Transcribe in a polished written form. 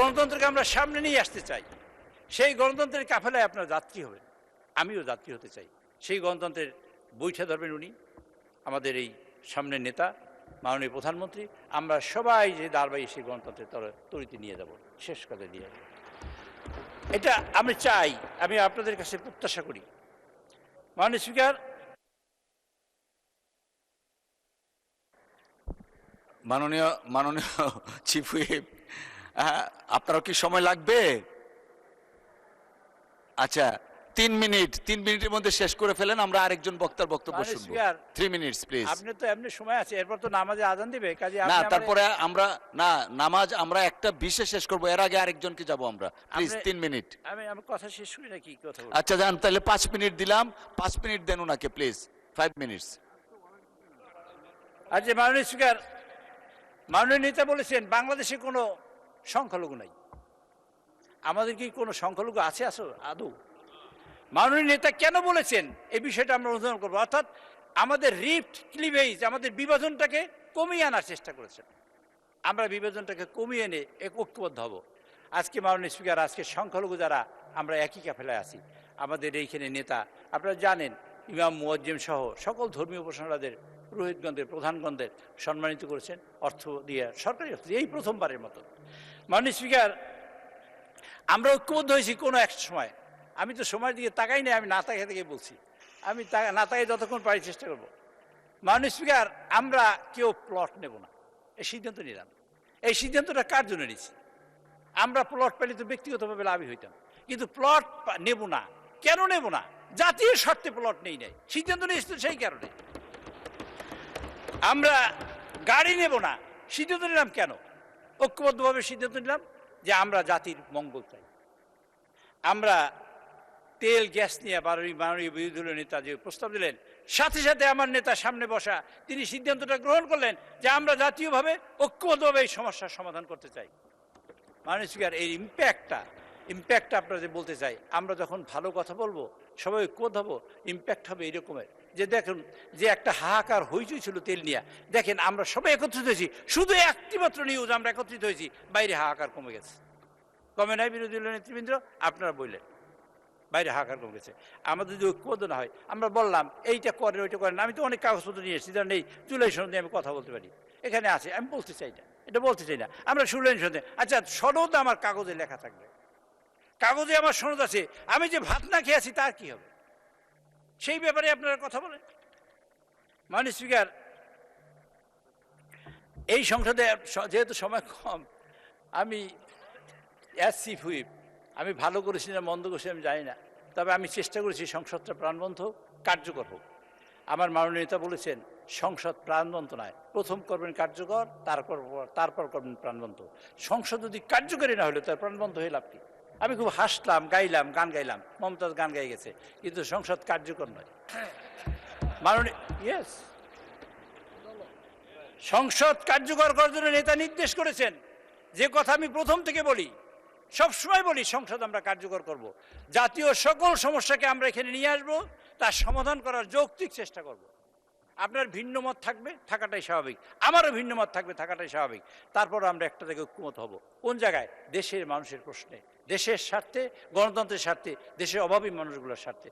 গণতন্ত্রকে আমরা সামনে নিয়ে আসতে চাই। সেই গণতন্ত্রের কাফেলায় আপনার যাত্রী হবেন, আমিও যাত্রী হতে চাই। সেই গণতন্ত্রের বৈঠা ধরবেন উনি, আমাদের এই সামনের নেতা মাননীয় প্রধানমন্ত্রী। আমরা সবাই যে দাঁড়াই সেই গণতন্ত্রের তরিতে নিয়ে যাব, শেষ কাজে নিয়ে যাব। এটা আমি চাই, আমি আপনাদের কাছে প্রত্যাশা করি। মাননীয় স্পিকার, মাননীয় মাননীয় চিফ হুইপ, আপনারও কি সময় লাগবে? আচ্ছা, 3 মিনিটের মধ্যে শেষ করে ফেলেন, আমরা আরেকজন বক্তার বক্তব্য শুনবো। 3 মিনিটস প্লিজ। আপনি তো এমনি সময় আছে, এরপর তো নামাজে আজান দিবে, কাজে না, তারপরে আমরা নামাজ আমরা একটা বিশেষ শেষ করবো, এর আগে আরেকজনকে যাব আমরা। Please 3 minute. আমি কথা শেষ করি নাকি কথা? আচ্ছা যান, তাহলে 5 মিনিট দিলাম, 5 মিনিট দেন ওনাকে প্লিজ, 5 মিনিটস। আচ্ছা মাননীয় স্পিকার, মাননীয় নেতা বলেছেন বাংলাদেশে কোনো সংখ্যালঘু নাই। আমাদের কি কোনো সংখ্যালঘু আছে আদৌ? মাননীয় নেতা কেন বলেছেন এই বিষয়টা আমরা অনুধাবন করবো। অর্থাৎ আমাদের রিফট ক্লিভেজ, আমাদের বিভাজনটাকে কমিয়ে আনার চেষ্টা করেছেন। আমরা বিভাজনটাকে কমিয়ে এনে ঐক্যবদ্ধ হব। আজকে মাননীয় স্পিকার, আজকে সংখ্যালঘু যারা আমরা একই কাফেলায় আছি। আমাদের এইখানে নেতা আপনারা জানেন, ইমাম মুয়াজ্জিম সহ সকল ধর্মীয় উপাসনালয়দের পুরোহিতগণদের, প্রধানগণদের সম্মানিত করেছেন অর্থ দিয়ে, সরকারি অর্থ দিয়ে, এই প্রথমবারের মতো। মাননীয় স্পিকার, আমরা ঐক্যবদ্ধ হয়েছি কোনো এক সময়। আমি তো সময়ের দিকে তাকাই নাই, আমি না তাকাই থেকে বলছি। আমি না তাকাই যতক্ষণ পারি চেষ্টা করব। মাননীয় স্পিকার, আমরা কেউ প্লট নেব না, এই সিদ্ধান্ত নিলাম। এই সিদ্ধান্তটা কার জন্য নিচ্ছি? আমরা প্লট পেলে তো ব্যক্তিগতভাবে লাভই হইতাম, কিন্তু প্লট নেব না। কেন নেব না? জাতীয় স্বার্থে প্লট নেই নাই, সিদ্ধান্ত নিয়েছি তো সেই কারণে। আমরা গাড়ি নেব না, সিদ্ধান্ত নিলাম কেন? ঐক্যবদ্ধভাবে সিদ্ধান্ত নিলাম যে আমরা জাতির মঙ্গল চাই। আমরা তেল গ্যাস নিয়ে মাননীয় বিরোধী দলীয় নেতা যে প্রস্তাব দিলেন, সাথে সাথে আমার নেতা সামনে বসা তিনি সিদ্ধান্তটা গ্রহণ করলেন যে আমরা জাতীয়ভাবে ঐক্যবদ্ধভাবে এই সমস্যার সমাধান করতে চাই। মাননীয় স্পিকার, এই ইম্প্যাক্টটা আপনারা যে বলতে চাই, আমরা যখন ভালো কথা বলবো সবাই ঐক্যবদ্ধ হবো, ইম্প্যাক্ট হবে এরকমের যে দেখুন, যে একটা হাহাকার হইচই ছিল তেল নিয়ে, দেখেন আমরা সবাই একত্রিত হয়েছি, শুধু একটি মাত্র নিউজ আমরা একত্রিত হয়েছি, বাইরে হাহাকার কমে গেছে। কমে নাই বিরোধী দলীয় নেতৃবৃন্দ? আপনারা বললেন বাইরে হাহাকার কমে গেছে। আমাদের যদি ঐক্যবদ্ধ না হয়, আমরা বললাম এইটা করেন ওইটা করেন, আমি তো অনেক কাগজপত্র নিয়ে এসেছি, নেই জুলাই সনদে আমি কথা বলতে পারি, এখানে আছে, আমি বলতে চাই না, এটা বলতে চাই না। আমরা শুনলেন সনদে, আচ্ছা সনদ আমার কাগজে লেখা থাকবে, কাগজে আমার সনদ আছে, আমি যে ভাত না খেয়ে আছি তার কি হবে? সেই ব্যাপারে আপনারা কথা বলেন। মাননীয় স্পিকার, এই সংসদে যেহেতু সময় কম, আমি অ্যাজ চিফ হুইপ, আমি ভালো করেছি না মন্দ করেছি আমি জানি না, তবে আমি চেষ্টা করেছি সংসদটা প্রাণবন্ত হোক, কার্যকর হোক। আমার মাননীয় নেতা বলেছেন সংসদ প্রাণবন্ত নয়, প্রথম করবেন কার্যকর, তারপর করবেন প্রাণবন্ত। সংসদ যদি কার্যকরী না হলে তার প্রাণবন্ত হয়ে লাভ কি? আমি খুব হাসলাম, গাইলাম, গান গাইলাম, মমতাজ গান গাই গেছে, কিন্তু সংসদ কার্যকর নয়। মাননীয় ইয়েস, সংসদ কার্যকর করার জন্য নেতা নির্দেশ করেছেন। যে কথা আমি প্রথম থেকে বলি, সবসময় বলি, সংসদ আমরা কার্যকর করব, জাতীয় সকল সমস্যাকে আমরা এখানে নিয়ে আসব, তার সমাধান করার যৌক্তিক চেষ্টা করব। আপনার ভিন্ন মত থাকবে, থাকাটাই স্বাভাবিক, আমারও ভিন্ন মত থাকবে, থাকাটাই স্বাভাবিক। তারপর আমরা একটা জায়গায় ঐক্যমত হব। কোন জায়গায়? দেশের মানুষের প্রশ্নে, দেশের স্বার্থে, গণতন্ত্রের স্বার্থে, দেশের অভাবী মানুষগুলোর স্বার্থে।